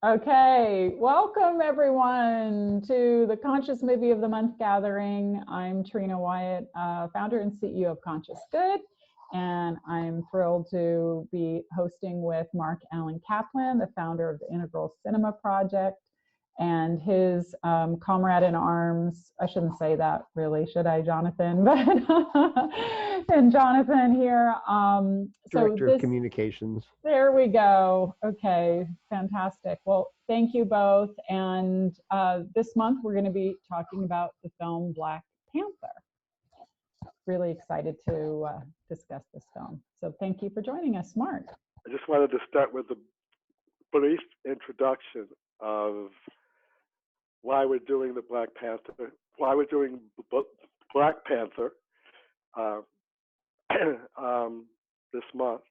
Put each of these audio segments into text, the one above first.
Okay, welcome everyone to the Conscious Movie of the Month gathering. I'm Trina Wyatt, founder and CEO of Conscious Good, and I'm thrilled to be hosting with Mark Allan Kaplan, the founder of the Integral Cinema Project, and his comrade in arms. I shouldn't say that really, should I, Jonathan? But and Jonathan here. Director of Communications. There we go. Okay, fantastic. Well, thank you both. And this month we're going to be talking about the film Black Panther. Really excited to discuss this film. So thank you for joining us, Mark. I just wanted to start with a brief introduction of why we're doing the Black Panther, why we're doing Black Panther this month.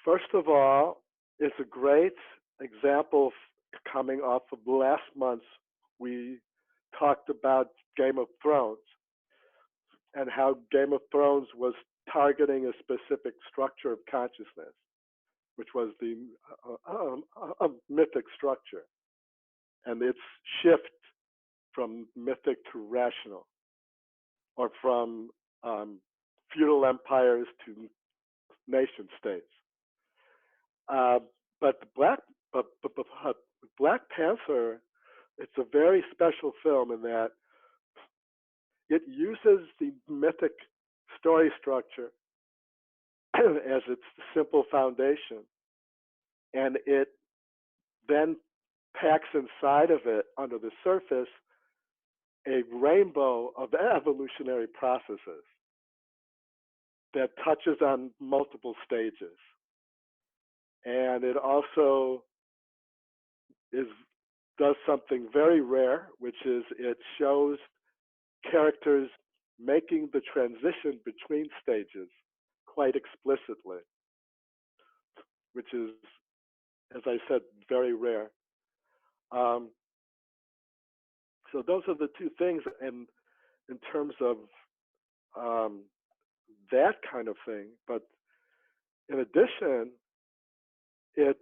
First of all, it's a great example coming off of last month. We talked about Game of Thrones and how Game of Thrones was targeting a specific structure of consciousness, which was the mythic structure, and its shift from mythic to rational, or from feudal empires to nation states. But Black Panther, it's a very special film in that it uses the mythic story structure as its simple foundation, and it then packs inside of it, under the surface, a rainbow of evolutionary processes that touches on multiple stages. And it also does something very rare, which is it shows characters making the transition between stages quite explicitly, which is, as I said, very rare. So those are the two things in terms of that kind of thing. But in addition, it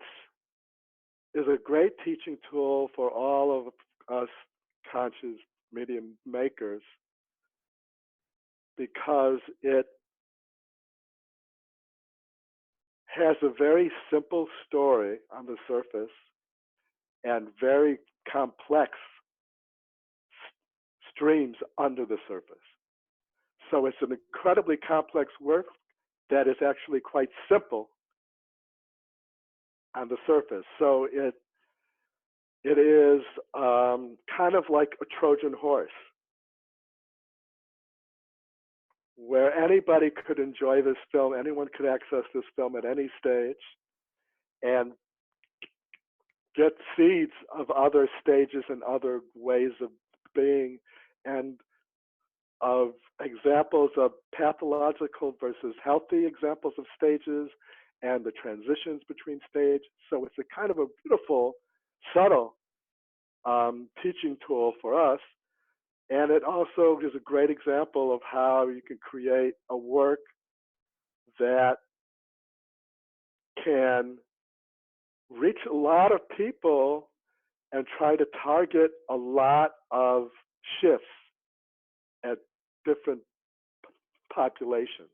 is a great teaching tool for all of us conscious medium makers, because it has a very simple story on the surface and very complex streams under the surface. So it's an incredibly complex work that is actually quite simple on the surface. So it is kind of like a Trojan horse, where anybody could enjoy this film, anyone could access this film at any stage and get seeds of other stages and other ways of being, and of examples of pathological versus healthy examples of stages and the transitions between stages. So it's a kind of a beautiful, subtle teaching tool for us. And it also is a great example of how you can create a work that can reach a lot of people and try to target a lot of shifts at different populations.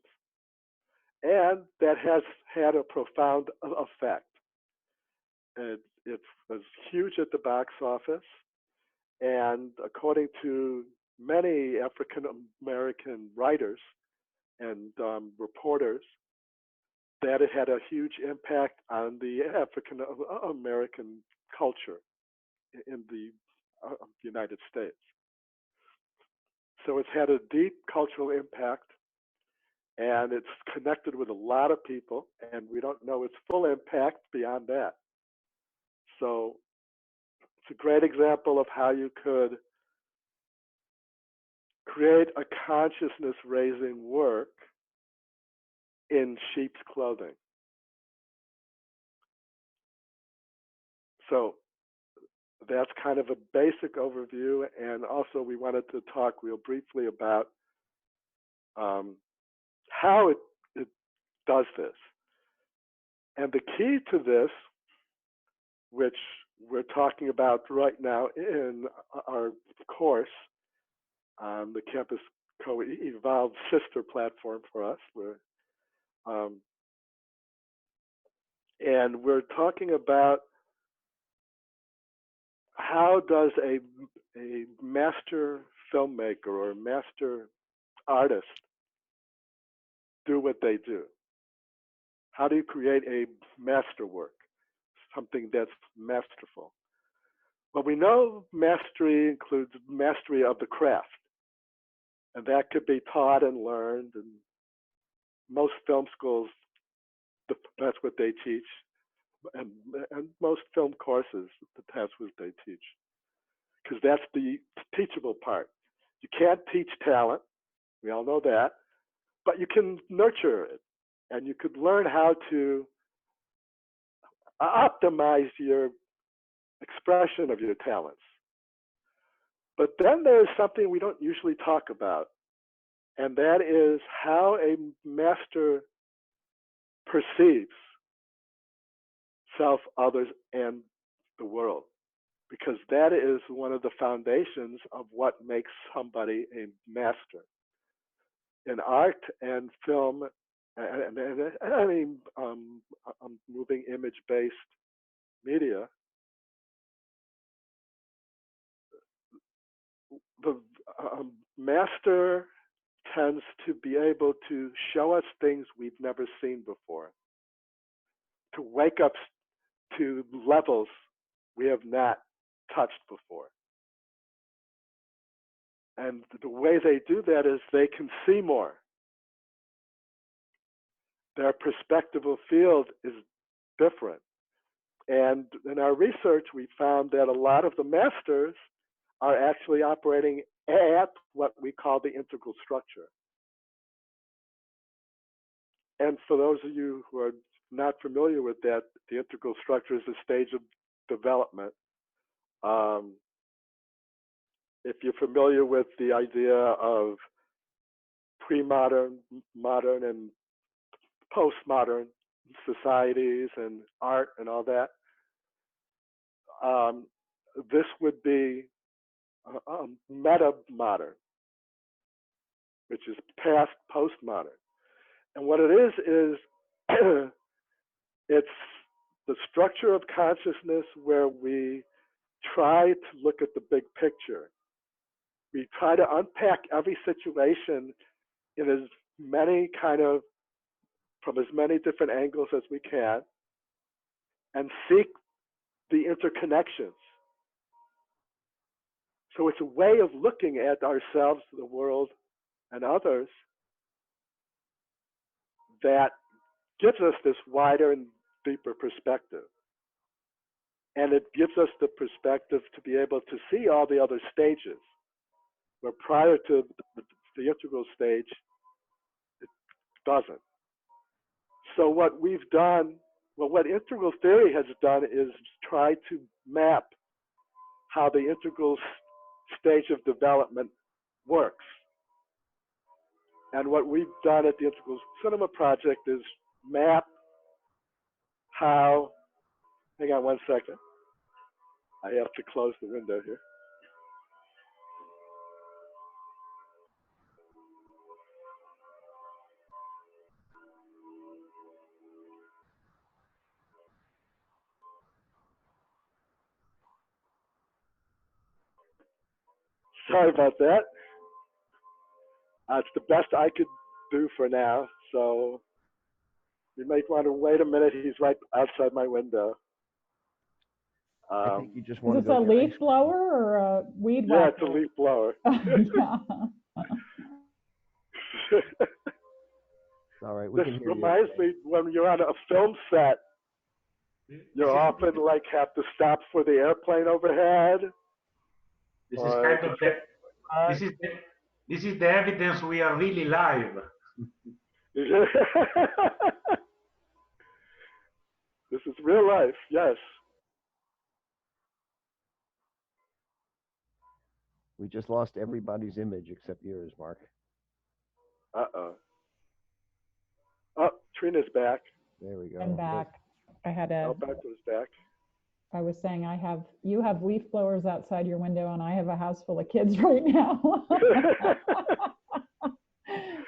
And that has had a profound effect. It was huge at the box office. And according to many African American writers and reporters, that it had a huge impact on the African American culture in the United States. So it's had a deep cultural impact, and it's connected with a lot of people, and we don't know its full impact beyond that. So it's a great example of how you could create a consciousness-raising work in sheep's clothing. So that's kind of a basic overview, and also we wanted to talk real briefly about how it does this. And the key to this which we're talking about right now in our course on the Campus Co-Evolved sister platform for us. And we're talking about how does a master filmmaker or a master artist do what they do? How do you create a masterwork, something that's masterful? Well, we know mastery includes mastery of the craft, and that could be taught and learned. And most film schools, that's what they teach, and most film courses, that's what they teach, because that's the teachable part. You can't teach talent, we all know that, but you can nurture it, and you could learn how to optimize your expression of your talents. But then there's something we don't usually talk about, and that is how a master perceives self, others, and the world, because that is one of the foundations of what makes somebody a master. In art and film, and I mean, moving image-based media, the master tends to be able to show us things we've never seen before, to wake up to levels we have not touched before. And the way they do that is they can see more. Their perspectival field is different. And in our research, we found that a lot of the masters are actually operating at what we call the integral structure. And for those of you who are not familiar with that, the integral structure is a stage of development. If you're familiar with the idea of pre-modern, modern, and postmodern societies and art and all that, this would be meta-modern, which is past postmodern. And what it is it's the structure of consciousness where we try to look at the big picture. We try to unpack every situation in as many from as many different angles as we can, and seek the interconnections. So it's a way of looking at ourselves, the world, and others that gives us this wider and deeper perspective. And it gives us the perspective to be able to see all the other stages, where prior to the integral stage, it doesn't. So what we've done, well, what integral theory has done is try to map how the integral stage of development works. And what we've done at the Integral Cinema Project is map how, hang on one second. I have to close the window here. Sorry about that. It's the best I could do for now. So you might want to wait a minute. He's right outside my window. I think you just want is this a leaf blower or a weed whacker? Yeah, it's a leaf blower. All right, this reminds me when you're on a film set, you often like have to stop for the airplane overhead. This is kind of this is the evidence we are really live. This is real life, yes. We just lost everybody's image except yours, Mark. Uh-oh. Oh, Trina's back. There we go. I'm back. I had a... Alberto's back. I was saying you have leaf blowers outside your window and I have a house full of kids right now.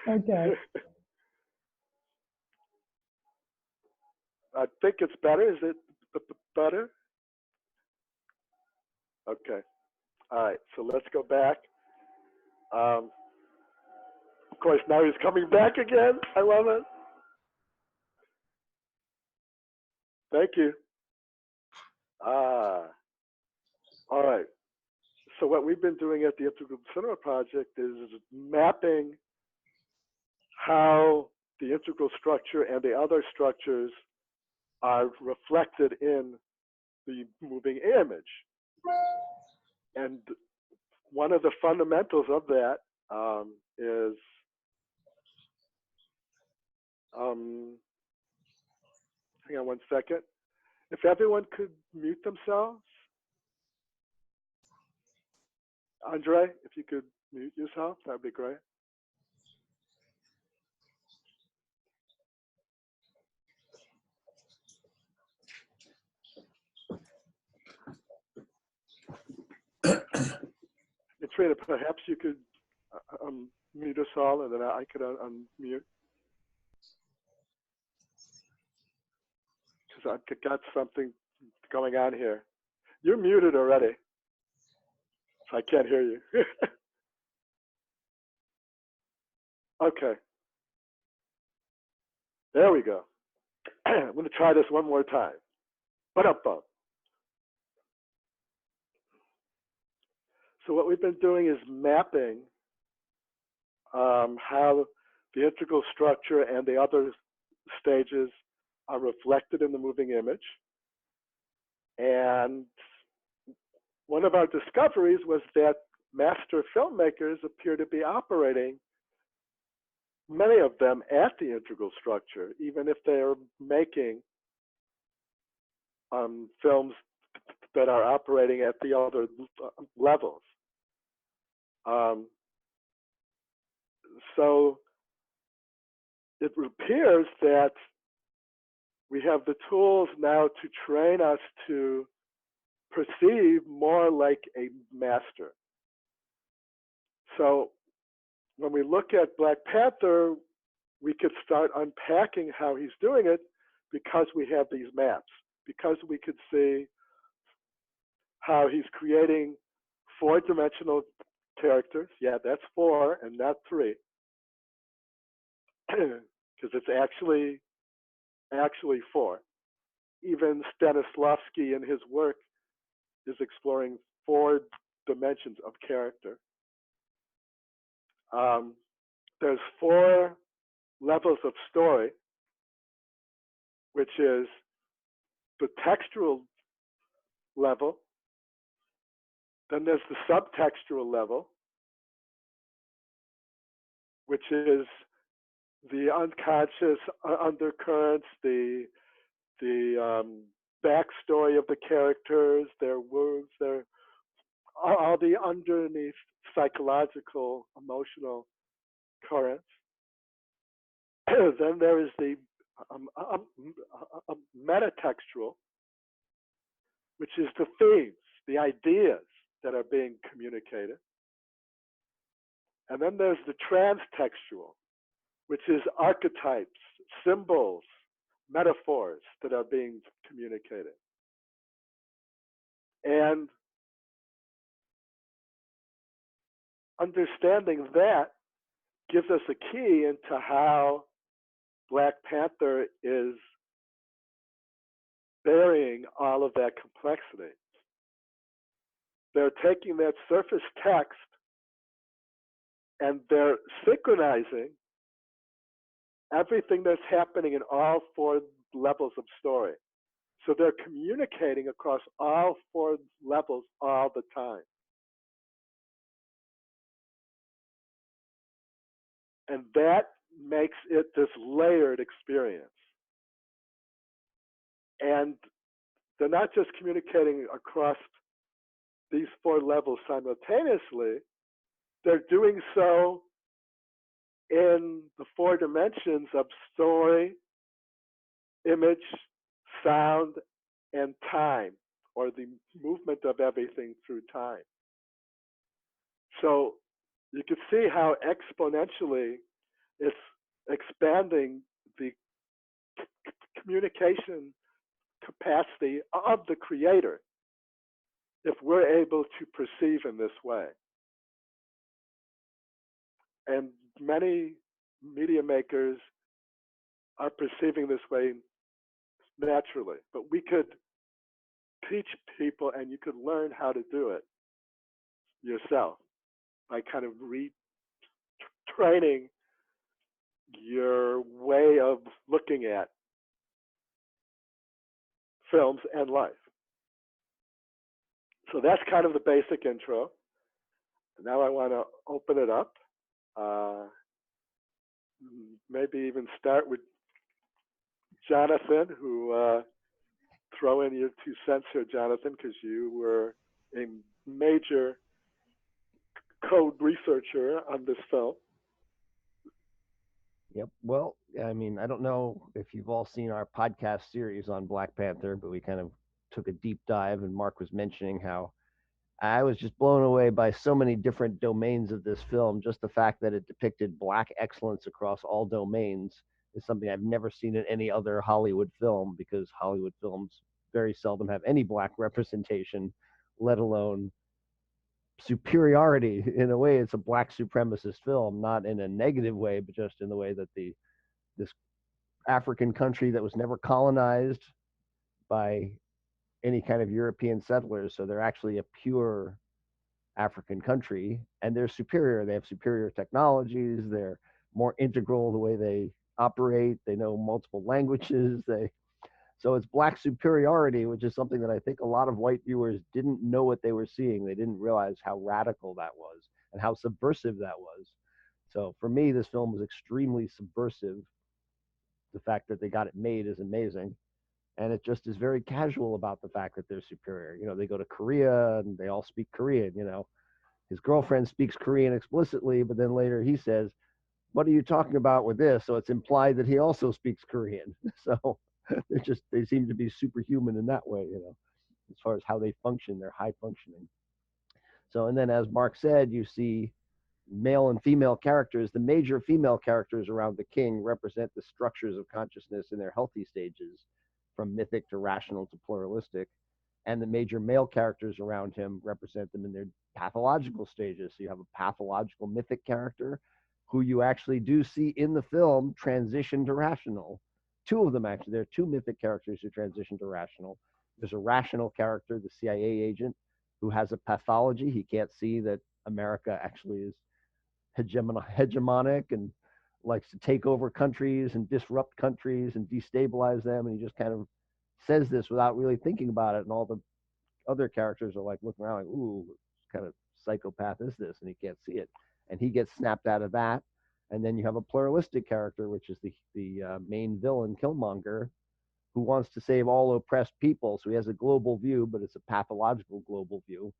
Okay. I think it's better. Is it better? Okay. All right. So let's go back. Of course, now he's coming back again. I love it. Thank you. All right. So what we've been doing at the Integral Cinema Project is mapping how the integral structure and the other structures are reflected in the moving image. And one of the fundamentals of that is hang on one second. If everyone could mute themselves. Andre, if you could mute yourself, that'd be great. And Trina, perhaps you could mute us all, and then I could unmute. Because I've got something going on here. You're muted already, so I can't hear you. Okay. There we go. I'm going to try this one more time. Ba-dum-bum. So what we've been doing is mapping how the integral structure and the other stages are reflected in the moving image. And one of our discoveries was that master filmmakers appear to be operating, many of them, at the integral structure, even if they're making films that are operating at the other levels. So it appears that we have the tools now to train us to perceive more like a master. So when we look at Black Panther, we could start unpacking how he's doing it because we have these maps, because we could see how he's creating four-dimensional characters. Yeah, that's four and not three, because it's actually four. Even Stanislavski in his work is exploring four dimensions of character. There's four levels of story, which is the textual level. Then there's the subtextual level, which is the unconscious undercurrents, the backstory of the characters, their wounds, all the underneath psychological, emotional currents. Then there is the metatextual, which is the themes, the ideas that are being communicated. And then there's the transtextual, which is archetypes, symbols, metaphors that are being communicated. And understanding that gives us a key into how Black Panther is burying all of that complexity. They're taking that surface text and they're synchronizing everything that's happening in all four levels of story. So they're communicating across all four levels all the time. And that makes it this layered experience. And they're not just communicating across these four levels simultaneously, they're doing so in the four dimensions of story, image, sound, and time, or the movement of everything through time. So you can see how exponentially it's expanding the communication capacity of the creator if we're able to perceive in this way. And many media makers are perceiving this way naturally, but we could teach people, and you could learn how to do it yourself by kind of retraining your way of looking at films and life. So that's kind of the basic intro. Now I want to open it up. Maybe even start with Jonathan, who throw in your 2 cents here, Jonathan, because you were a major code researcher on this film. Yep. Well, I mean, I don't know if you've all seen our podcast series on Black Panther, but we kind of took a deep dive, and Mark was mentioning how I was just blown away by so many different domains of this film. Just the fact that it depicted Black excellence across all domains is something I've never seen in any other Hollywood film, because Hollywood films very seldom have any Black representation, let alone superiority. In a way, it's a Black supremacist film, not in a negative way, but just in the way that this African country that was never colonized by any kind of European settlers, so they're actually a pure African country, and they're superior. They have superior technologies. They're more integral the way they operate. They know multiple languages. So it's Black superiority, which is something that I think a lot of white viewers didn't know what they were seeing. They didn't realize how radical that was and how subversive that was. So for me, this film was extremely subversive. The fact that they got it made is amazing. And it just is very casual about the fact that they're superior. You know, they go to Korea and they all speak Korean. You know, his girlfriend speaks Korean explicitly, but then later he says, "What are you talking about with this?" So it's implied that he also speaks Korean. So they seem to be superhuman in that way, you know, as far as how they function. They're high functioning. So, and then as Mark said, you see male and female characters. The major female characters around the king represent the structures of consciousness in their healthy stages, from mythic to rational to pluralistic. And the major male characters around him represent them in their pathological stages. So you have a pathological mythic character who you actually do see in the film transition to rational. 2 of them, actually. There are 2 mythic characters who transition to rational. There's a rational character, the CIA agent, who has a pathology. He can't see that America actually is hegemonic and likes to take over countries and disrupt countries and destabilize them. And he just kind of says this without really thinking about it. And all the other characters are like looking around like, ooh, what kind of psychopath is this? And he can't see it. And he gets snapped out of that. And then you have a pluralistic character, which is the main villain, Killmonger, who wants to save all oppressed people. So he has a global view, but it's a pathological global view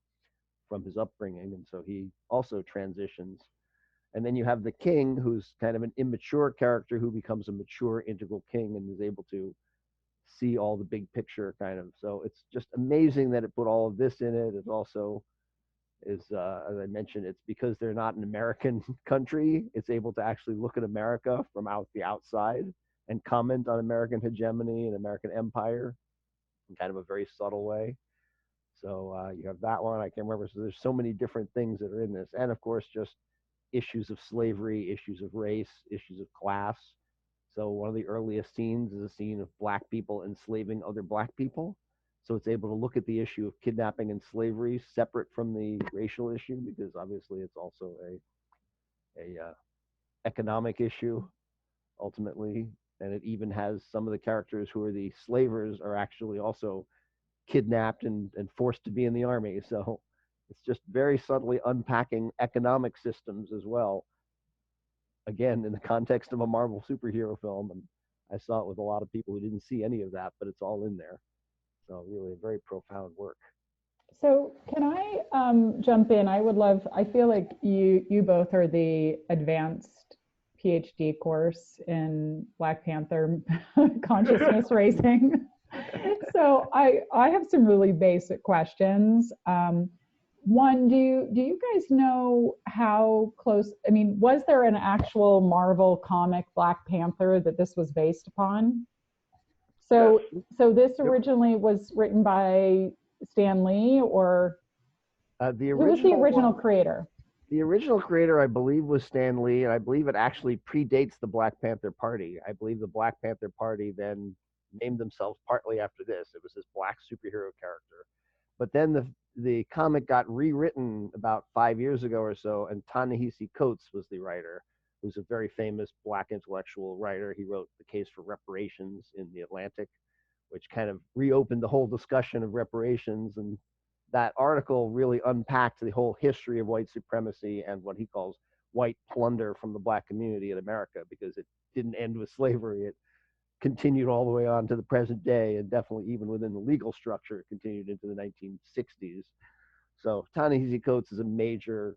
from his upbringing. And so he also transitions. And then you have the king, who's kind of an immature character who becomes a mature integral king and is able to see all the big picture kind of. So it's just amazing that it put all of this in it. It also is, as I mentioned, it's because they're not an American country. It's able to actually look at America from the outside and comment on American hegemony and American empire in kind of a very subtle way. So you have that one. I can't remember. So there's so many different things that are in this. And of course, just issues of slavery, issues of race, issues of class. So one of the earliest scenes is a scene of Black people enslaving other Black people. So it's able to look at the issue of kidnapping and slavery separate from the racial issue, because obviously it's also a economic issue ultimately. And it even has some of the characters who are the slavers are actually also kidnapped and forced to be in the army. So it's just very subtly unpacking economic systems as well. Again, in the context of a Marvel superhero film. And I saw it with a lot of people who didn't see any of that, but it's all in there. So really a very profound work. So can I jump in? I feel like you both are the advanced PhD course in Black Panther consciousness racing. So I have some really basic questions. One, do you guys know how close? I mean, was there an actual Marvel comic Black Panther that this was based upon? So Yes. so this Yep. originally was written by Stan Lee, or The who was the original original one, creator? the original creator, I believe, was Stan Lee, and I believe it actually predates the Black Panther Party. I believe the Black Panther Party then named themselves partly after this. It was this black superhero character. But then the comic got rewritten about 5 years ago or so, and Ta-Nehisi Coates was the writer, who's a very famous black intellectual writer. He wrote The Case for Reparations in The Atlantic, which kind of reopened the whole discussion of reparations. And that article really unpacked the whole history of white supremacy and what he calls white plunder from the black community in America, because it didn't end with slavery. It continued all the way on to the present day, and definitely even within the legal structure, it continued into the 1960s. So Ta-Nehisi Coates is a major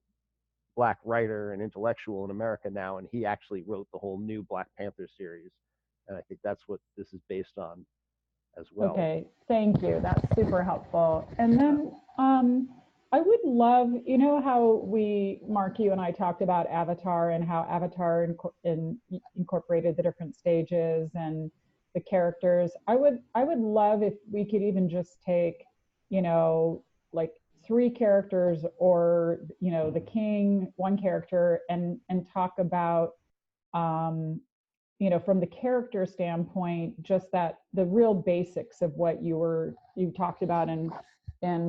black writer and intellectual in America now, and he actually wrote the whole new Black Panther series. And I think that's what this is based on as well. Okay, thank you. That's super helpful. And then I would love, you know how Mark, you and I talked about Avatar and how Avatar incorporated the different stages and the characters. I would love if we could even just take, you know, like 3 characters, or, you know, the king, 1 character, and talk about you know, from the character standpoint, just that the real basics of what you talked about in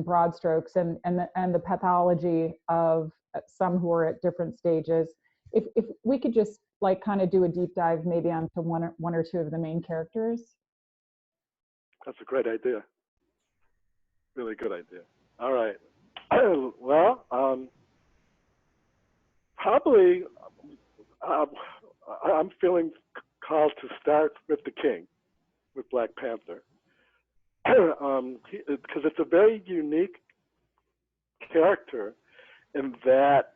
broad strokes, and the pathology of some who are at different stages. If we could just like kind of do a deep dive maybe onto one or 2 of the main characters. That's a great idea. Really good idea. All right. Well, probably I'm feeling called to start with the king, with Black Panther, because it's a very unique character in that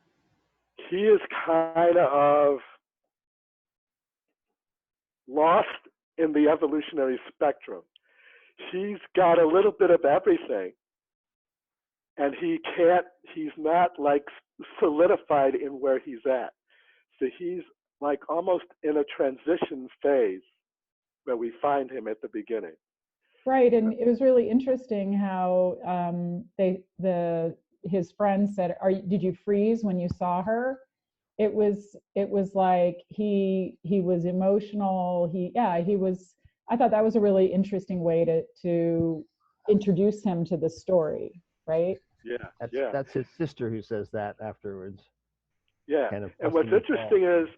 he is kind of lost in the evolutionary spectrum. He's got a little bit of everything, and he's not like solidified in where he's at. So he's like almost in a transition phase where we find him at the beginning. Right, and it was really interesting how his friends said, did you freeze when you saw her? It was like he was emotional. He was. I thought that was a really interesting way to introduce him to the story, right? Yeah, That's his sister who says that afterwards. Yeah, Kind of, and what's interesting is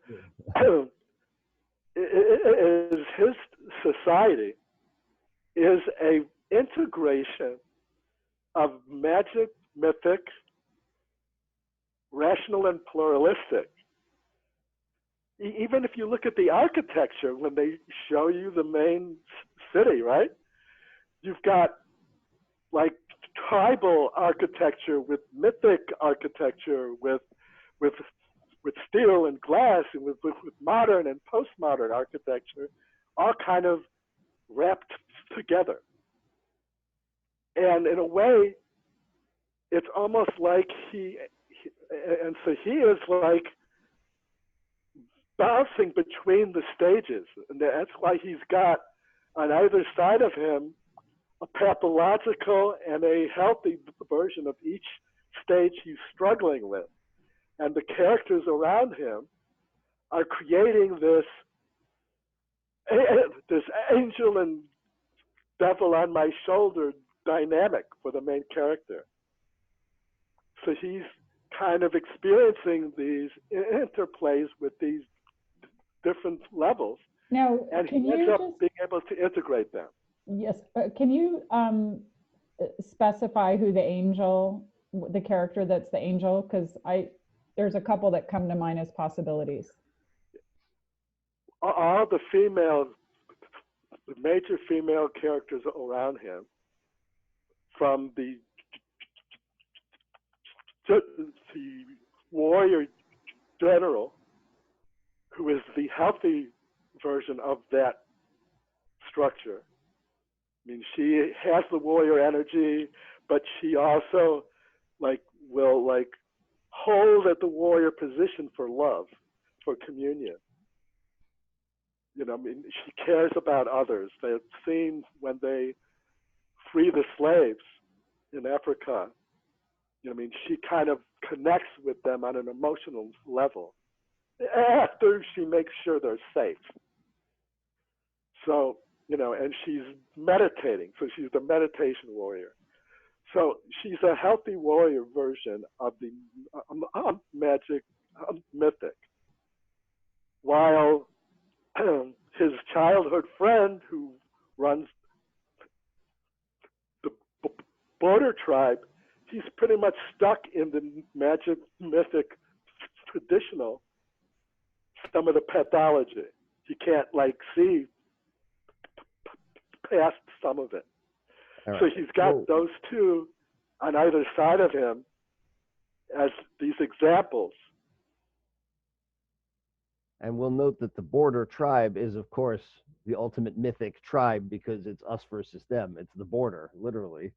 his society is a integration of magic, mythic, rational, and pluralistic. Even if you look at the architecture, when they show you the main city, right? You've got like tribal architecture with mythic architecture, with steel and glass, and with modern and postmodern architecture, all kind of wrapped together. And in a way, it's almost like and so he is like bouncing between the stages. And that's why he's got on either side of him a pathological and a healthy version of each stage he's struggling with. And the characters around him are creating this angel and devil on my shoulder dynamic for the main character. So he's kind of experiencing these interplays with these different levels. Now, and he ends up being able to integrate them. Yes. Can you specify who the character that's the angel? Because there's a couple that come to mind as possibilities. All the major female characters around him, from the warrior general, who is the healthy version of that structure, I mean, she has the warrior energy, but she also will hold at the warrior position for love, for communion. You know, I mean, she cares about others. They've seen when they free the slaves in Africa, you know, I mean, she kind of connects with them on an emotional level after she makes sure they're safe. So, you know, and she's meditating. So she's the meditation warrior. So she's a healthy warrior version of the magic mythic. While his childhood friend who runs the border tribe, he's pretty much stuck in the magic mythic traditional, some of the pathology. He can't see past some of it. All So right. he's got those two on either side of him as these examples. And we'll note that the border tribe is, of course, the ultimate mythic tribe because it's us versus them. It's the border, literally.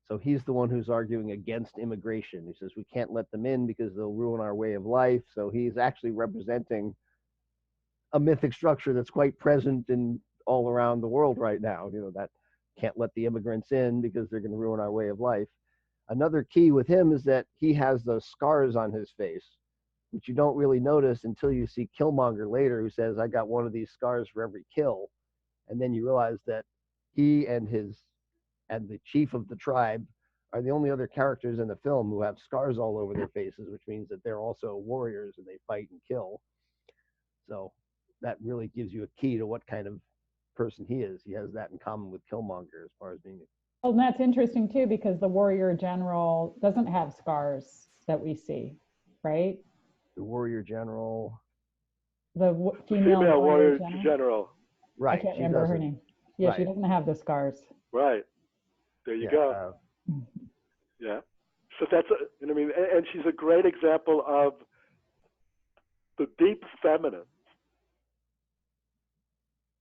So he's the one who's arguing against immigration. He says we can't let them in because they'll ruin our way of life. So he's actually representing a mythic structure that's quite present in all around the world right now. You know, that can't let the immigrants in because they're going to ruin our way of life. Another key with him is that he has those scars on his face, which you don't really notice until you see Killmonger later, who says, I got one of these scars for every kill. And then you realize that he and the chief of the tribe are the only other characters in the film who have scars all over their faces, which means that they're also warriors and they fight and kill. So that really gives you a key to what kind of person he is. He has that in common with Killmonger as far as being. Well, and that's interesting too, because the warrior general doesn't have scars that we see, right? The warrior general. The female warrior general. Right. I can't remember her name. Yeah, right. She doesn't have the scars. Right. There you go. Yeah. So that's, I mean, and she's a great example of the deep feminine.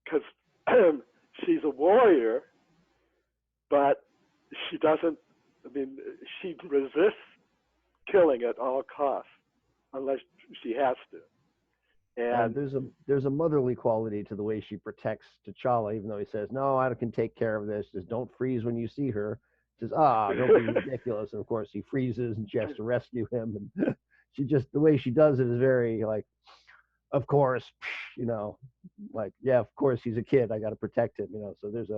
Because she's a warrior, but she doesn't, I mean, she resists killing at all costs unless she has to. And there's a motherly quality to the way she protects T'Challa, even though he says, no, I can take care of this. Just don't freeze when you see her. She says, don't be ridiculous. And of course he freezes and she has to rescue him. And she just, the way she does it is very of course, you know, yeah, of course he's a kid. I got to protect him, you know. So there's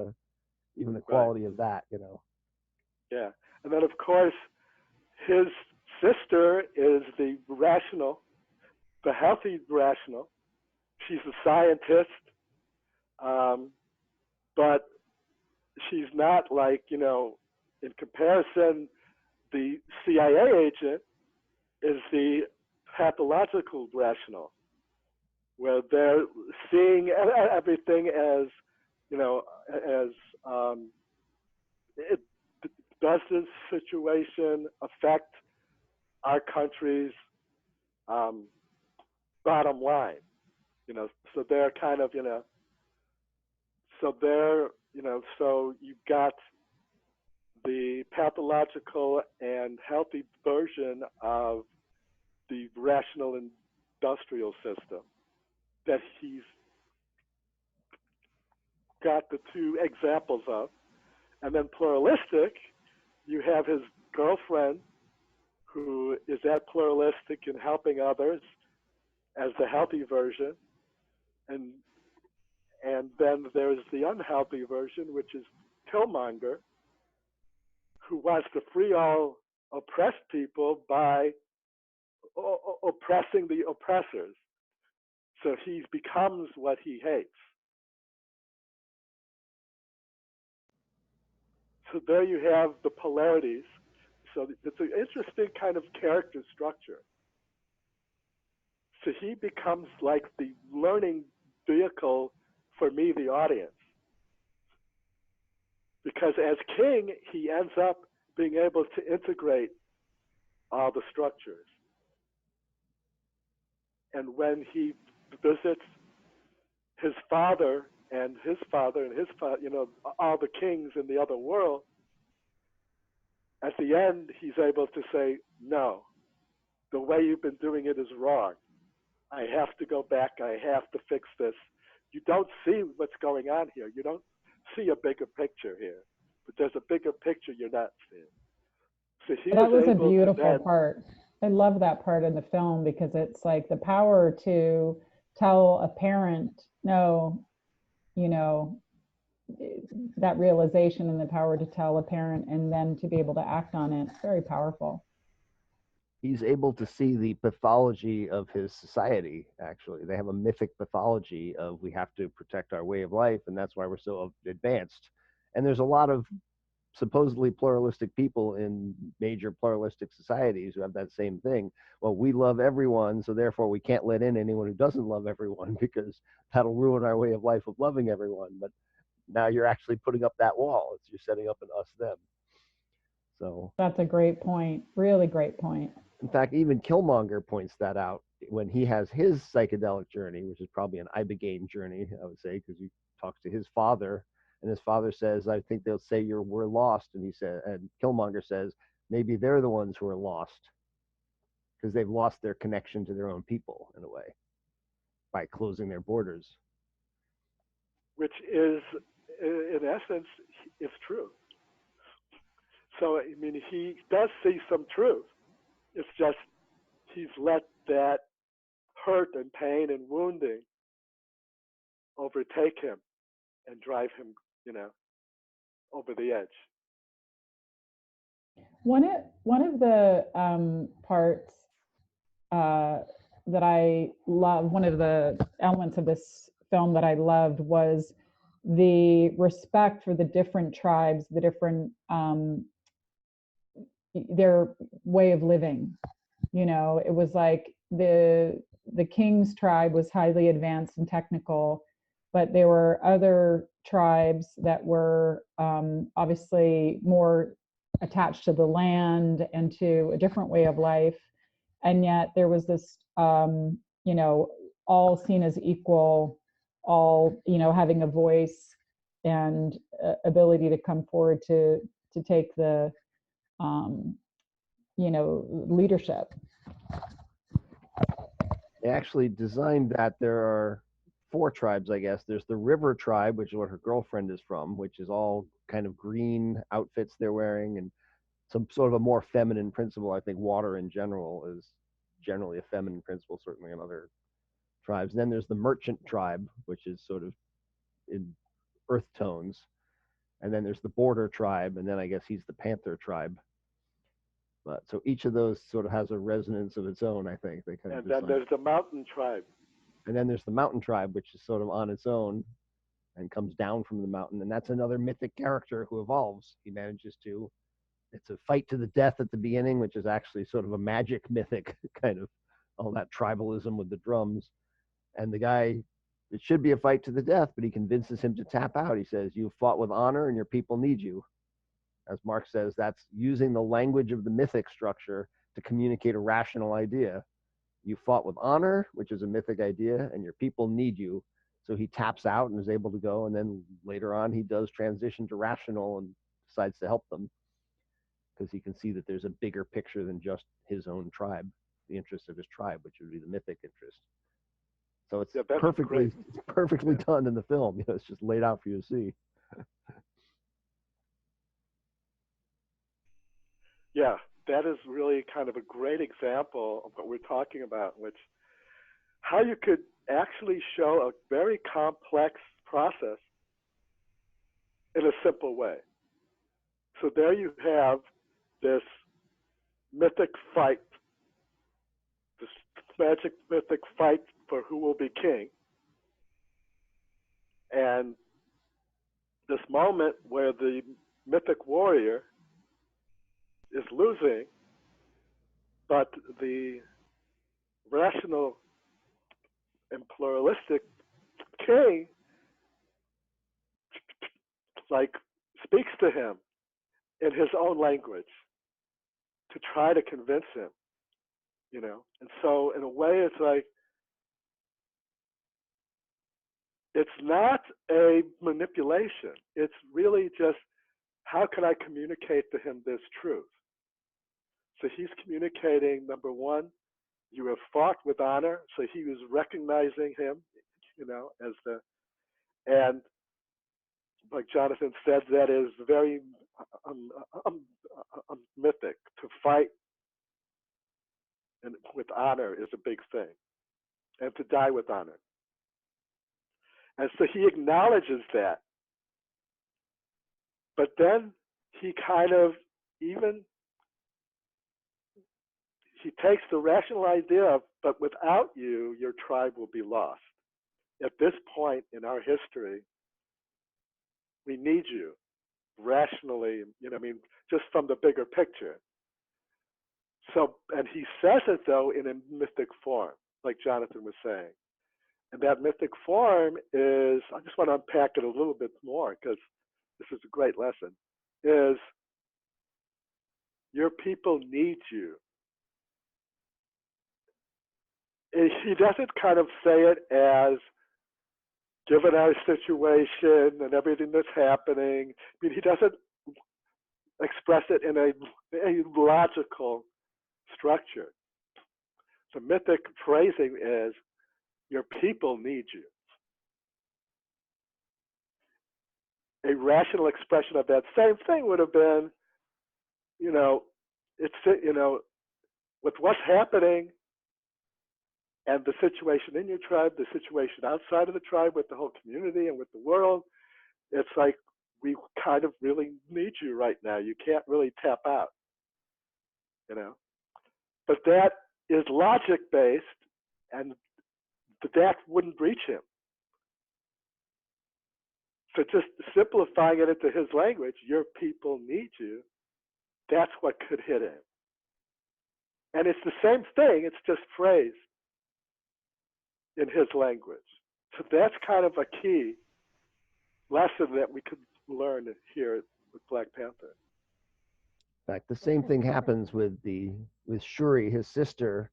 even the quality of that, you know. Yeah. And then of course his sister is the rational, the healthy rational. She's a scientist, but she's not you know, in comparison, the CIA agent is the pathological rational, where they're seeing everything as, you know, as does this situation affect our country's bottom line? You know, so they're kind of, you know, so they're, you know, so you've got the pathological and healthy version of the rational industrial system that he's got the two examples of. And then pluralistic, you have his girlfriend who is that pluralistic in helping others as the healthy version. And then there's the unhealthy version, which is Killmonger, who wants to free all oppressed people by oppressing the oppressors. So he becomes what he hates. So there you have the polarities. So it's an interesting kind of character structure. So he becomes like the learning vehicle for me, the audience. Because as king, he ends up being able to integrate all the structures. And when he visits his father and his father, you know, all the kings in the other world, at the end, he's able to say, no, the way you've been doing it is wrong. I have to go back. I have to fix this. You don't see what's going on here. You don't see a bigger picture here. But there's a bigger picture you're not seeing. So he That was a able beautiful to part. I love that part of the film because it's like the power to tell a parent, no, you know, that realization and the power to tell a parent and then to be able to act on it. It's very powerful. He's able to see the pathology of his society. Actually, they have a mythic pathology of we have to protect our way of life, and that's why we're so advanced. And there's a lot of supposedly pluralistic people in major pluralistic societies who have that same thing. Well, we love everyone, so therefore we can't let in anyone who doesn't love everyone because that'll ruin our way of life of loving everyone. But now you're actually putting up that wall. You're setting up an us them. So that's a great point. Really great point. In fact, even Killmonger points that out when he has his psychedelic journey, which is probably an Ibogaine journey, I would say, because he talks to his father, and his father says, "I think they'll say we're lost," and he said, and Killmonger says, "Maybe they're the ones who are lost because they've lost their connection to their own people in a way by closing their borders." Which is, in essence, is true. So, I mean, he does see some truth. It's just he's let that hurt and pain and wounding overtake him and drive him, you know, over the edge. One of the parts that I love, one of the elements of this film that I loved was the respect for the different tribes, the different their way of living. You know, it was like the king's tribe was highly advanced and technical, but there were other tribes that were obviously more attached to the land and to a different way of life. And yet there was this, you know, all seen as equal, all, you know, having a voice and ability to come forward to take the, you know, leadership. They actually designed that. There are 4 tribes, I guess. There's the River tribe, which is what her girlfriend is from, which is all kind of green outfits they're wearing and some sort of a more feminine principle. I think water in general is generally a feminine principle, certainly in other tribes. And then there's the Merchant tribe, which is sort of in earth tones. And then there's the Border tribe, and then I guess he's the Panther tribe. But so each of those sort of has a resonance of its own, I think. They kind of and then there's the Mountain tribe. And then there's the Mountain tribe, which is sort of on its own and comes down from the mountain. And that's another mythic character who evolves. He manages to, it's a fight to the death at the beginning, which is actually sort of a magic mythic kind of all that tribalism with the drums. And the guy, it should be a fight to the death, but he convinces him to tap out. He says, "You fought with honor and your people need you." As Mark says, that's using the language of the mythic structure to communicate a rational idea. You fought with honor, which is a mythic idea, and your people need you. So he taps out and is able to go, and then later on he does transition to rational and decides to help them because he can see that there's a bigger picture than just his own tribe, the interest of his tribe, which would be the mythic interest. So it's perfectly done in the film. You know, it's just laid out for you to see. Yeah, that is really kind of a great example of what we're talking about, which how you could actually show a very complex process in a simple way. So there you have this mythic fight, this magic mythic fight for who will be king. And this moment where the mythic warrior is losing, but the rational and pluralistic king like speaks to him in his own language to try to convince him, you know. And so in a way it's like it's not a manipulation. It's really just, how can I communicate to him this truth? So he's communicating, number one, you have fought with honor. So he was recognizing him, as and like Jonathan said, that is very mythic. To fight and with honor is a big thing, and to die with honor. And so he acknowledges that. But then he kind of he takes the rational idea of, but without you, your tribe will be lost. At this point in our history, we need you rationally, just from the bigger picture. So, and he says it though in a mythic form, like Jonathan was saying. And that mythic form is, I just want to unpack it a little bit more because this is a great lesson, is your people need you. He doesn't kind of say it as, given our situation and everything that's happening, he doesn't express it in a logical structure. The mythic phrasing is, your people need you. A rational expression of that same thing would have been, with what's happening and the situation in your tribe, the situation outside of the tribe, with the whole community and with the world, it's like, we kind of really need you right now. You can't really tap out, But that is logic-based, and that wouldn't reach him. So just simplifying it into his language, your people need you, that's what could hit him. And it's the same thing, it's just phrased in his language. So that's kind of a key lesson that we could learn here with Black Panther. In fact, the same thing happens with Shuri, his sister.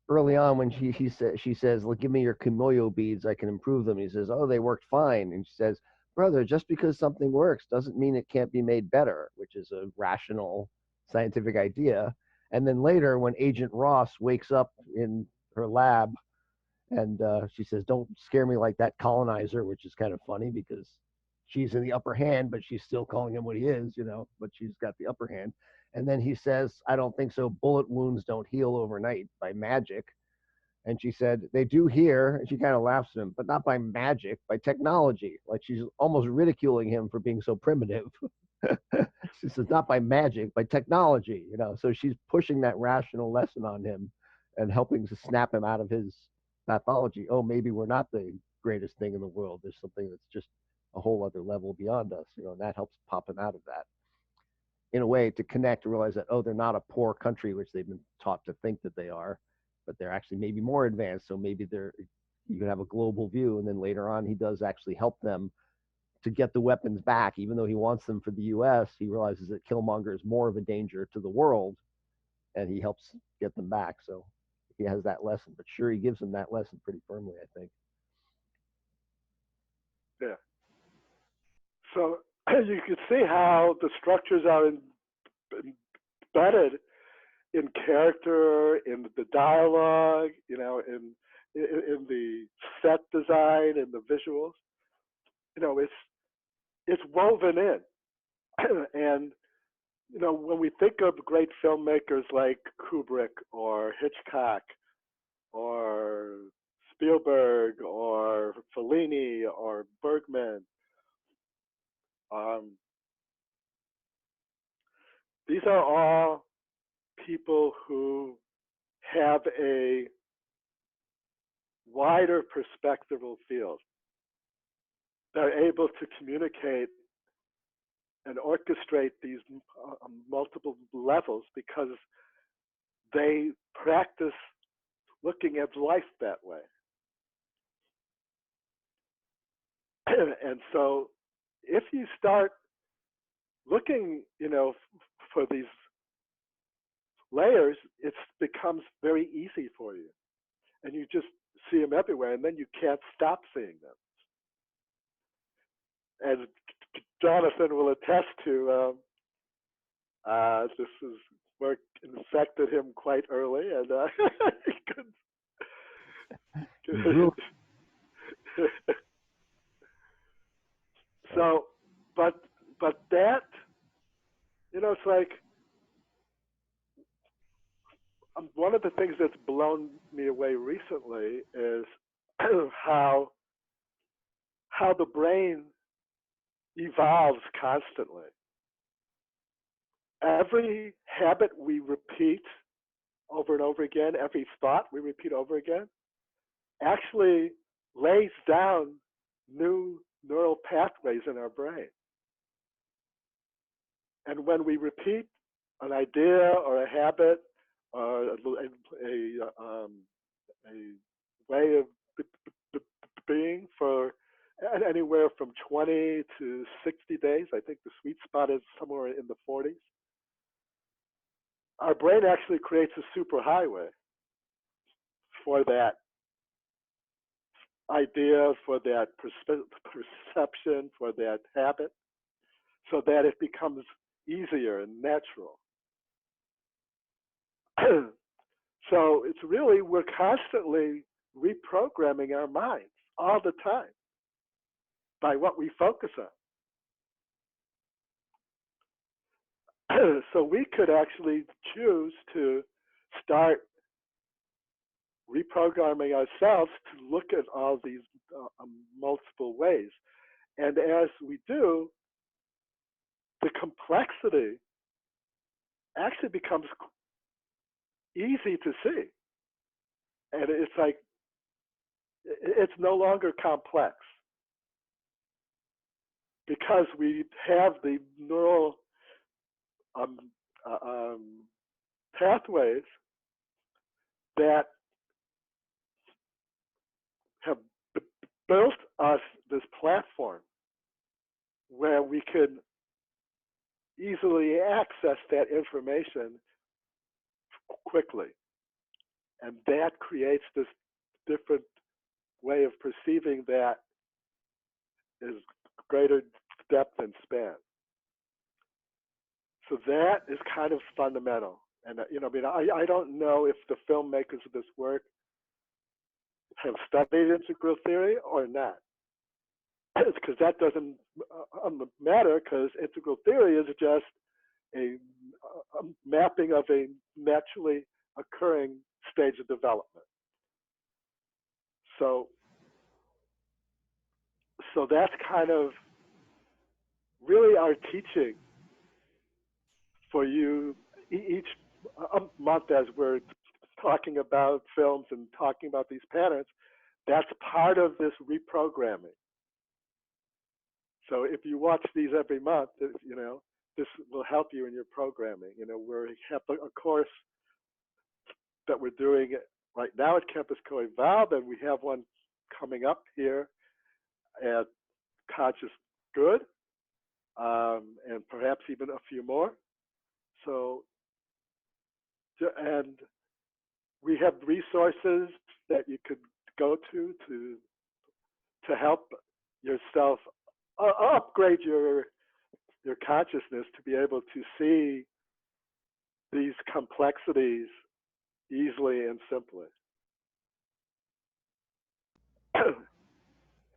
Early on, when she says, "Look, give me your Kimoyo beads, I can improve them." He says, "Oh, they worked fine." And she says, "Brother, just because something works doesn't mean it can't be made better," which is a rational scientific idea. And then later, when Agent Ross wakes up in her lab and she says, "Don't scare me like that colonizer," which is kind of funny because she's in the upper hand, but she's still calling him what he is, but she's got the upper hand. And then he says, "I don't think so. Bullet wounds don't heal overnight by magic." And she said, "They do here." And she kind of laughs at him, "But not by magic, by technology." Like she's almost ridiculing him for being so primitive. She says, "Not by magic, by technology." So she's pushing that rational lesson on him and helping to snap him out of his pathology. Oh, maybe we're not the greatest thing in the world. There's something that's just a whole other level beyond us, and that helps pop him out of that. In a way, to connect, to realize that, oh, they're not a poor country, which they've been taught to think that they are, but they're actually maybe more advanced. So maybe you can have a global view. And then later on, he does actually help them to get the weapons back. Even though he wants them for the US, he realizes that Killmonger is more of a danger to the world, and he helps get them back. So he has that lesson, but Shuri gives him that lesson pretty firmly, I think. Yeah. So you can see how the structures are embedded in character, in the dialogue, in the set design, in the visuals. It's woven in. And when we think of great filmmakers like Kubrick or Hitchcock or Spielberg or Fellini or Bergman, these are all people who have a wider perspectival field. They're able to communicate and orchestrate these multiple levels because they practice looking at life that way. And so if you start looking, for these layers, it becomes very easy for you. And you just see them everywhere, and then you can't stop seeing them. and Jonathan will attest to this is work infected him quite early, and he couldn't. So, but that, it's like one of the things that's blown me away recently is how the brain evolves constantly. Every habit we repeat over and over again, every thought we repeat over again, actually lays down new neural pathways in our brain. And when we repeat an idea or a habit or a way of being for anywhere from 20 to 60 days, I think the sweet spot is somewhere in the 40s, our brain actually creates a superhighway for that idea, for that perception, for that habit, so that it becomes easier and natural. So it's really, we're constantly reprogramming our minds all the time by what we focus on. So we could actually choose to start reprogramming ourselves to look at all these multiple ways. And as we do, the complexity actually becomes easy to see. And it's like, it's no longer complex because we have the neural pathways that have built us this platform where we can easily access that information quickly. And that creates this different way of perceiving that is greater depth and span. So that is kind of fundamental. And I don't know if the filmmakers of this work have studied integral theory or not, because that doesn't matter, because integral theory is just a mapping of a naturally occurring stage of development. So that's kind of really our teaching for you each month as we're talking about films and talking about these patterns. That's part of this reprogramming. So if you watch these every month, this will help you in your programming. We have a course that we're doing right now at Campus Co-Evolve, and we have one coming up here at Conscious Good, and perhaps even a few more. So, and we have resources that you could go to help yourself upgrade your consciousness to be able to see these complexities easily and simply.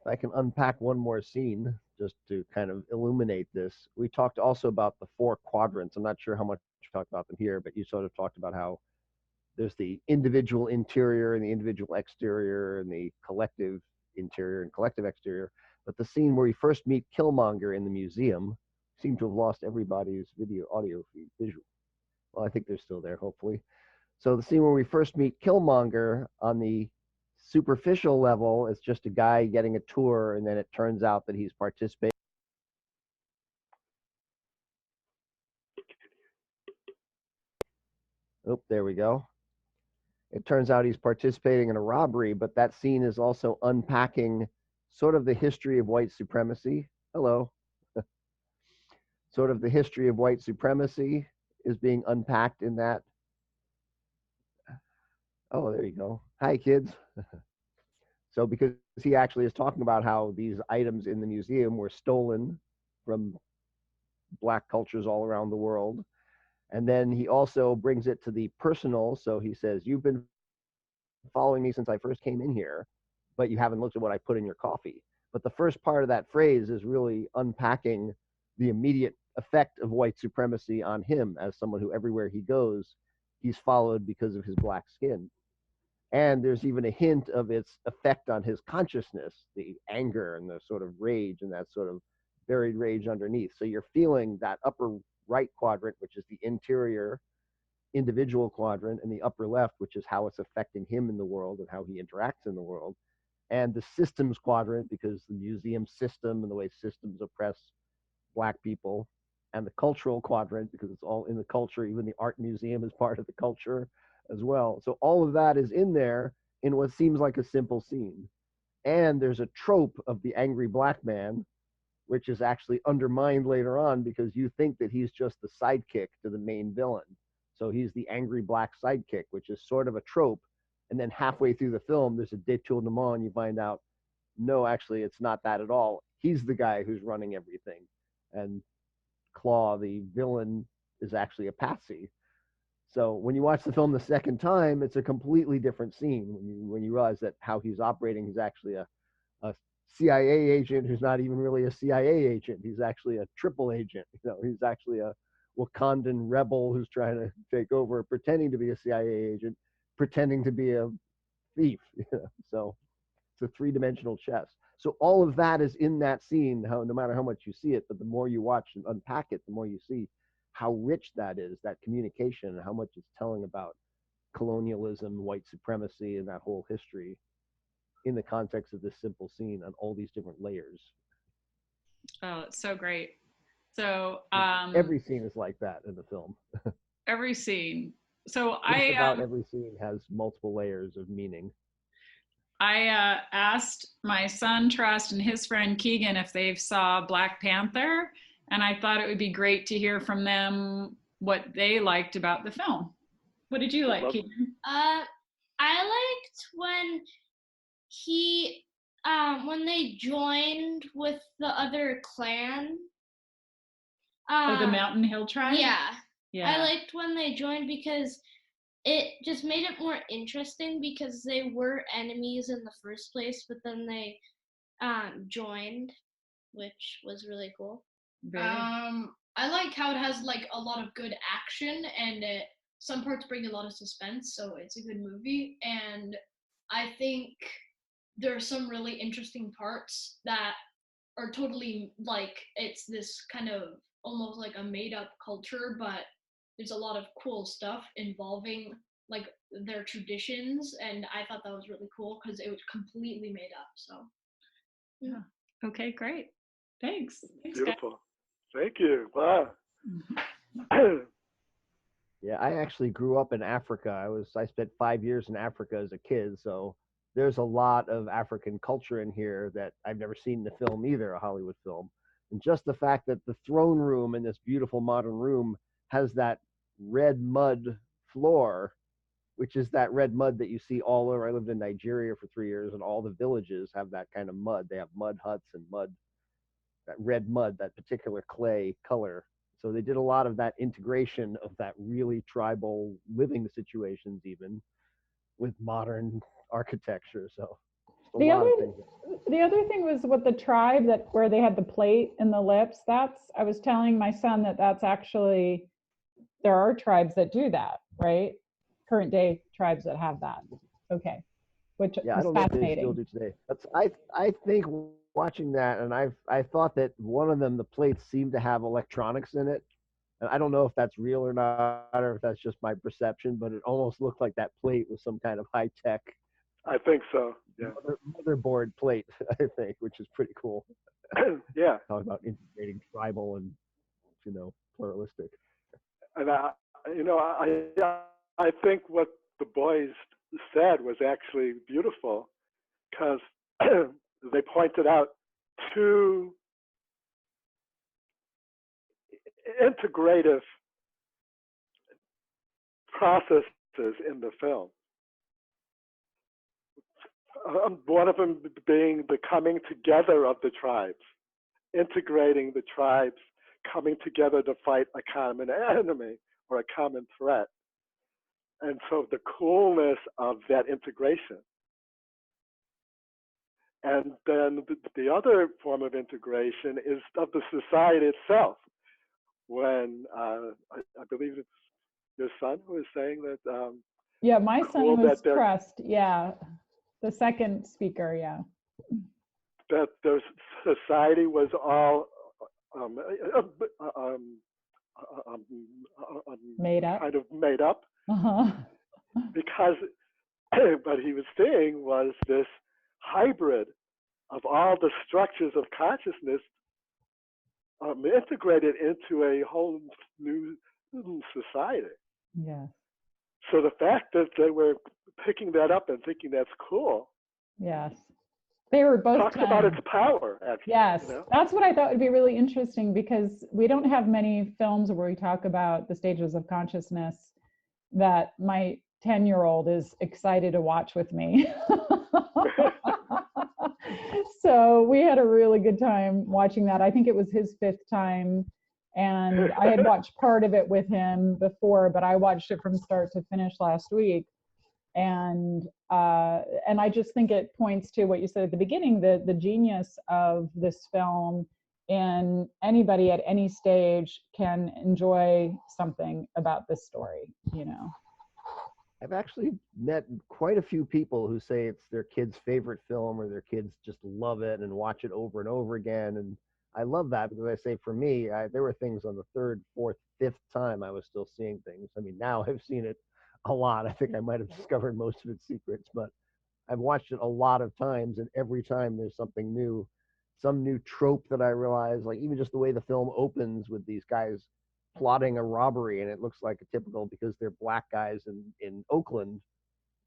I can unpack one more scene just to kind of illuminate this. We talked also about the 4 quadrants. I'm not sure how much you talked about them here, but you sort of talked about how there's the individual interior and the individual exterior and the collective interior and collective exterior. But the scene where we first meet Killmonger in the museum seemed to have lost everybody's audio feed, visual. Well, I think they're still there, hopefully. So the scene where we first meet Killmonger, on the superficial level, it's just a guy getting a tour, and then it turns out that he's participating. Oh, there we go. It turns out he's participating in a robbery, but that scene is also unpacking sort of the history of white supremacy. Hello. Sort of the history of white supremacy is being unpacked in that. Oh, there you go. Hi, kids. So because he actually is talking about how these items in the museum were stolen from Black cultures all around the world. And then he also brings it to the personal. So he says, "You've been following me since I first came in here, but you haven't looked at what I put in your coffee." But the first part of that phrase is really unpacking the immediate effect of white supremacy on him as someone who everywhere he goes, he's followed because of his Black skin. And there's even a hint of its effect on his consciousness, the anger and the sort of rage and that sort of buried rage underneath. So you're feeling that upper right quadrant, which is the interior individual quadrant, and the upper left, which is how it's affecting him in the world and how he interacts in the world, and the systems quadrant, because the museum system and the way systems oppress Black people, and the cultural quadrant, because it's all in the culture. Even the art museum is part of the culture as well. So all of that is in there in what seems like a simple scene. And there's a trope of the angry Black man, which is actually undermined later on because you think that he's just the sidekick to the main villain. So he's the angry Black sidekick, which is sort of a trope. And then halfway through the film, there's a détournement, and you find out, no, actually, it's not that at all. He's the guy who's running everything. And Claw, the villain, is actually a patsy. So when you watch the film the second time, it's a completely different scene. When you realize that how he's operating, he's actually a CIA agent who's not even really a CIA agent. He's actually a triple agent. You know, he's actually a Wakandan rebel who's trying to take over, pretending to be a CIA agent, pretending to be a thief. You know? So it's a three-dimensional chess. So all of that is in that scene, no matter how much you see it, but the more you watch and unpack it, the more you see how rich that is, that communication, and how much it's telling about colonialism, white supremacy, and that whole history in the context of this simple scene on all these different layers. Oh, it's so great. So every scene is like that in the film. Every scene. So just about every scene has multiple layers of meaning. I asked my son Trust and his friend Keegan if they've saw Black Panther, and I thought it would be great to hear from them what they liked about the film. What did you like, Keegan? I liked when they joined with the other clan. The Mountain Hill tribe? Yeah. I liked when they joined because it just made it more interesting because they were enemies in the first place, but then they joined, which was really cool. I like how it has like a lot of good action and some parts bring a lot of suspense, so it's a good movie. And I think there are some really interesting parts that are totally like, it's this kind of almost like a made up culture, but there's a lot of cool stuff involving like their traditions, and I thought that was really cool because it was completely made up. So yeah. Okay, great. Thanks. Beautiful. Guys. Thank you. Wow. Yeah, I actually grew up in Africa. I spent 5 years in Africa as a kid, so there's a lot of African culture in here that I've never seen in a film either, a Hollywood film. And just the fact that the throne room in this beautiful modern room has that red mud floor, which is that red mud that you see all over. I lived in Nigeria for 3 years, and all the villages have that kind of mud. They have mud huts and that red mud, that particular clay color. So they did a lot of that integration of that really tribal living situations, even with modern architecture. So the other thing was with the tribe where they had the plate in the lips. I was telling my son that's actually, there are tribes that do that, right? Current day tribes that have that. Okay, which yeah, I don't know if they still do today. But I think watching that, and I thought that one of them, the plates seemed to have electronics in it. And I don't know if that's real or not, or if that's just my perception, but it almost looked like that plate was some kind of high tech. I think so. Yeah. Motherboard plate, I think, which is pretty cool. Yeah. Talking about integrating tribal and pluralistic. And I think what the boys said was actually beautiful, because they pointed out two integrative processes in the film. one of them being the coming together of the tribes, integrating the tribes, coming together to fight a common enemy or a common threat. And so the coolness of that integration. And then the other form of integration is of the society itself. When I believe it's your son who is saying that. Yeah, my cool son was that pressed. Yeah, the second speaker. Yeah. That their society was all Made up. kind of made up, Uh-huh. because what he was seeing was this hybrid of all the structures of consciousness integrated into a whole new society. Yes. So the fact that they were picking that up and thinking that's cool, Yes. They were both talks about its power, actually. Yes, You know? that's what I thought would be really interesting, because we don't have many films where we talk about the stages of consciousness that my 10-year-old is excited to watch with me. So we had a really good time watching that. I think it was his 5th time, and I had watched part of it with him before, but I watched it from start to finish last week. And I just think it points to what you said at the beginning, the genius of this film, and anybody at any stage can enjoy something about this story, you know. I've actually met quite a few people who say it's their kid's favorite film, or their kids just love it and watch it over and over again. And I love that, because I say for me, there were things on the 3rd, 4th, 5th time I was still seeing things. I mean, now I've seen it a lot. I think I might have discovered most of its secrets, but I've watched it a lot of times, and every time there's something new, some new trope that I realize, like even just the way the film opens with these guys plotting a robbery, and it looks like a typical, because they're black guys in Oakland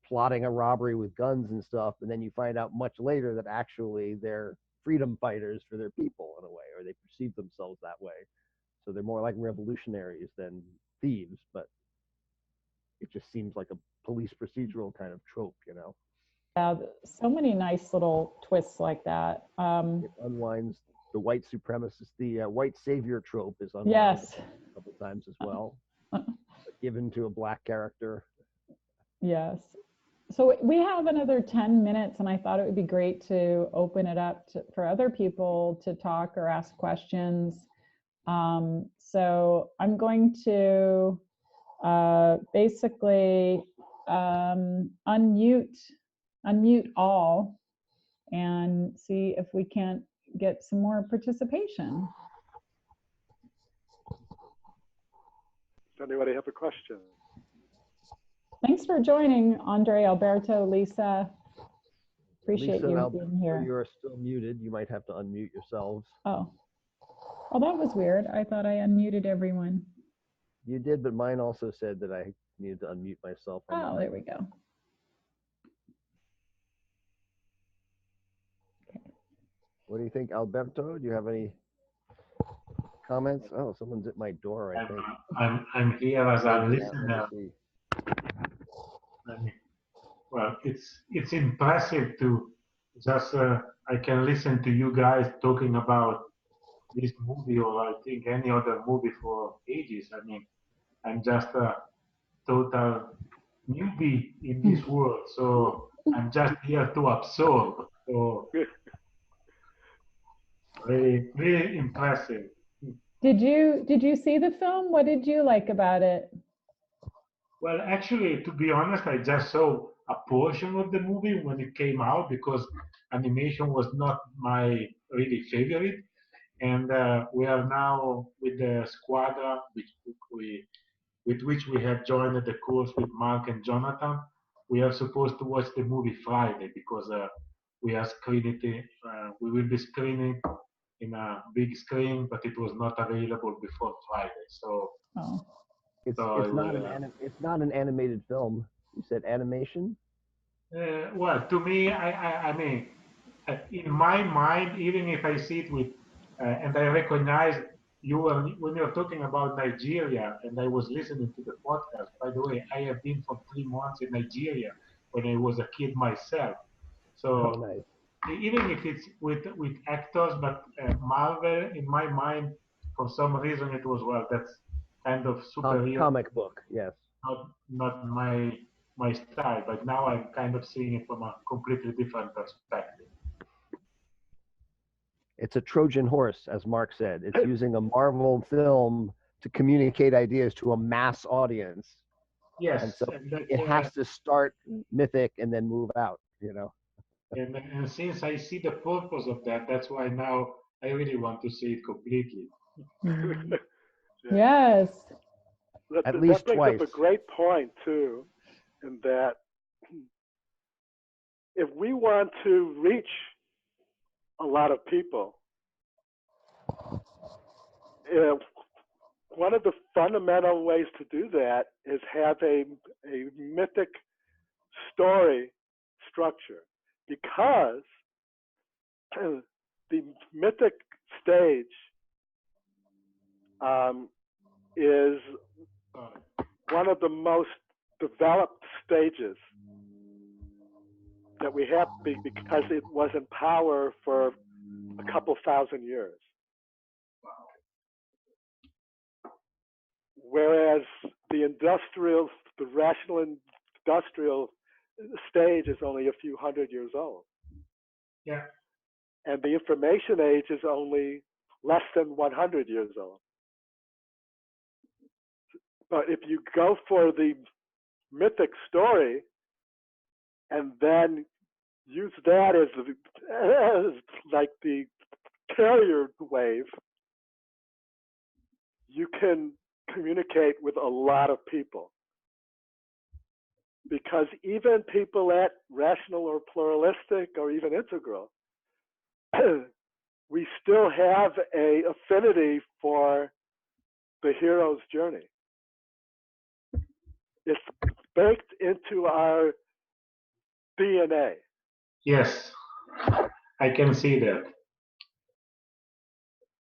plotting a robbery with guns and stuff, and then you find out much later that actually they're freedom fighters for their people in a way, or they perceive themselves that way. So they're more like revolutionaries than thieves, but it just seems like a police procedural kind of trope, you know. Yeah, so many nice little twists like that. It unwinds the white supremacist, the white savior trope is unwound Yes. a couple times as well, but given to a black character. Yes. So we have another 10 minutes, and I thought it would be great to open it up for other people to talk or ask questions. So I'm going to basically unmute all and see if we can't get some more participation. Does anybody have a question? Thanks for joining, Andre, Alberto, Lisa. Appreciate Lisa and you Alberto, being here. you're still muted. You might have to unmute yourselves. Oh, well, that was weird. I thought I unmuted everyone. You did, but mine also said that I needed to unmute myself. Oh, there we go. What do you think, Alberto? Do you have any comments? Oh, someone's at my door, I think. I'm here as a Let me listener. see. Well, it's impressive to just I can listen to you guys talking about this movie, or I think any other movie, for ages. I mean, I'm just a total newbie in this world, so I'm just here to absorb. So really, really impressive. Did you see the film? What did you like about it? Well, actually, to be honest, I just saw a portion of the movie when it came out, because animation was not my really favorite. And we are now with the squadra, with which we have joined the course with Mark and Jonathan. We are supposed to watch the movie Friday, because we are screening it. We will be screening in a big screen, but it was not available before Friday. So Oh. It's not an animated film. You said animation? well, to me, I mean, in my mind, even if I see it with, and I recognize you when you're talking about Nigeria, and I was listening to the podcast. By the way, I have been for 3 months in Nigeria when I was a kid myself, So Oh, nice. even if it's with actors, but Marvel, in my mind, for some reason, it was, well, that's kind of superhero, Comic book, yes. not my style. But now I'm kind of seeing it from a completely different perspective. It's a Trojan horse, as Mark said. It's using a Marvel film to communicate ideas to a mass audience. Yes, And so and that's, it has to start mythic and then move out, you know. and since I see the purpose of that, that's why now I really want to see it completely. Mhm. Yeah. Yes. At least that brings twice. up a great point too, in that if we want to reach a lot of people, one of the fundamental ways to do that is have a mythic story structure, because the mythic stage is one of the most developed stages that we have, because it was in power for a couple thousand years. Whereas the rational industrial stage is only a few hundred years old. Yeah. And the information age is only less than 100 years old. But if you go for the mythic story and then use that as like the carrier wave, you can communicate with a lot of people. Because even people at rational or pluralistic or even integral, we still have a affinity for the hero's journey. It's baked into our DNA. Yes, I can see that.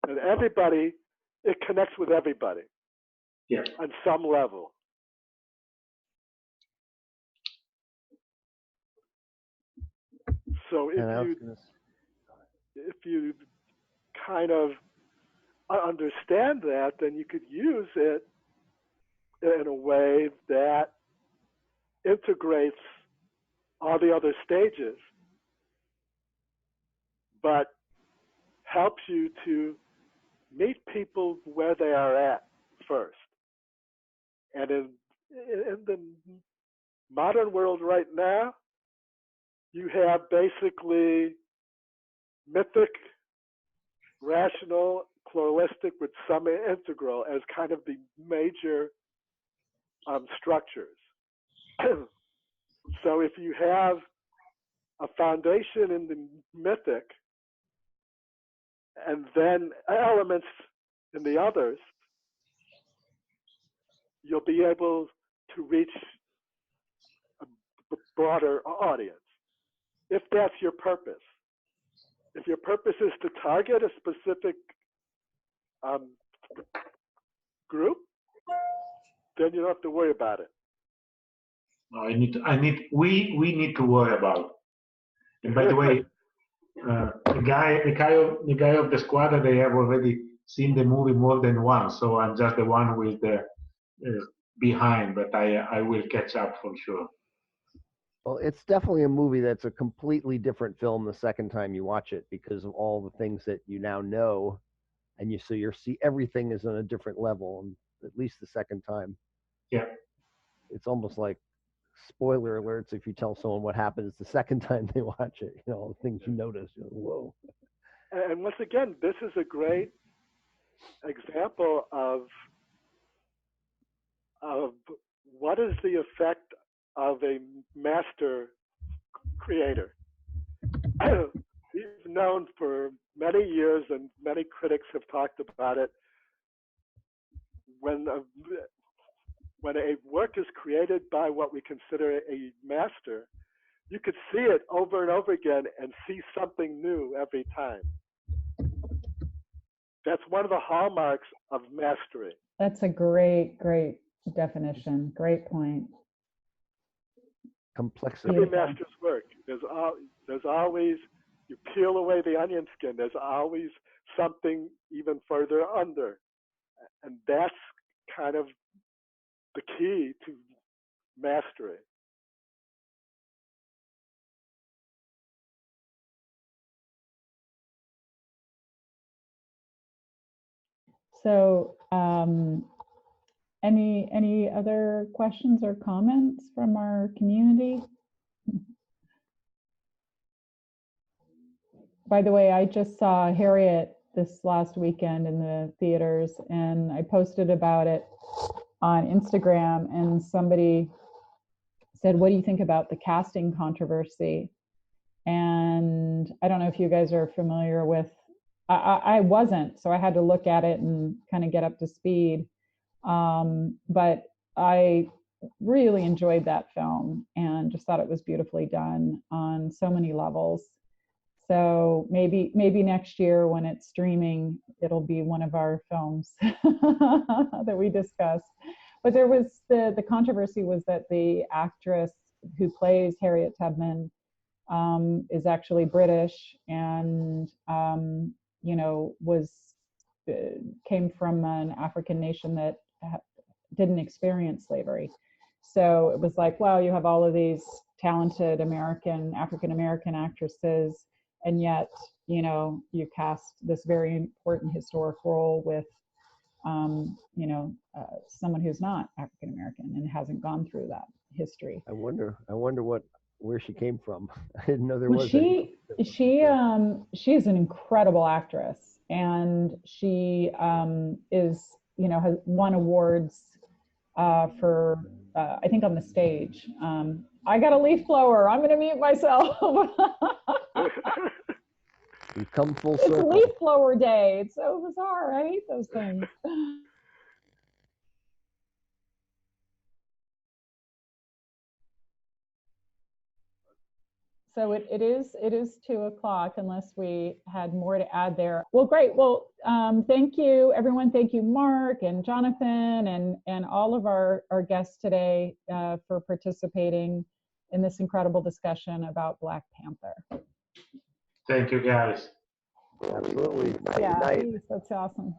And everybody, it connects with everybody. Yeah. On some level. So if you kind of understand that, then you could use it in a way that integrates all the other stages, but helps you to meet people where they are at first. And in the modern world right now, you have basically mythic, rational, pluralistic with some integral as kind of the major structures. So if you have a foundation in the mythic and then elements in the others, you'll be able to reach a broader audience, if that's your purpose. If your purpose is to target a specific group, then you don't have to worry about it. No, we need to worry about it. And by the way, the guy of the squad, they have already seen the movie more than once, so I'm just the one with the behind, but I will catch up for sure. Well, it's definitely a movie that's a completely different film the second time you watch it, because of all the things that you now know, and you see everything is on a different level, and at least the second time. Yeah. It's almost like spoiler alerts if you tell someone what happens the second time they watch it. You know, all the things you notice. Whoa. And once again, this is a great example of what is the effect of a master creator. We've known for many years, and many critics have talked about it, when a work is created by what we consider a master, you could see it over and over again and see something new every time. That's one of the hallmarks of mastery. That's a great definition. Great point. complexity. Every master's work, there's always, you peel away the onion skin, there's always something even further under. And that's kind of the key to mastery. So any other questions or comments from our community? By the way, I just saw Harriet this last weekend in the theaters, and I posted about it on Instagram, and somebody said, what do you think about the casting controversy? And I don't know if you guys are familiar with, I wasn't, so I had to look at it and kind of get up to speed. But I really enjoyed that film and just thought it was beautifully done on so many levels. So maybe next year when it's streaming, it'll be one of our films that we discuss. But there was the controversy was that the actress who plays Harriet Tubman is actually British and you know came from an African nation that didn't experience slavery. So it was like, wow, you have all of these talented African American actresses, and yet, you know, you cast this very important historic role with, you know, someone who's not African American and hasn't gone through that history. I wonder where she came from. I didn't know there Well, was. she's an incredible actress, and she is, you know, has won awards for I think on the stage. I got a leaf blower. I'm going to mute myself. We've come full It's circle. leaf blower day. It's so bizarre. I hate those things. So it is 2:00 unless we had more to add there. Well, great. Well, thank you, everyone. Thank you, Mark and Jonathan and all of our guests today for participating in this incredible discussion about Black Panther. Thank you, guys. Absolutely. Yeah, that's awesome.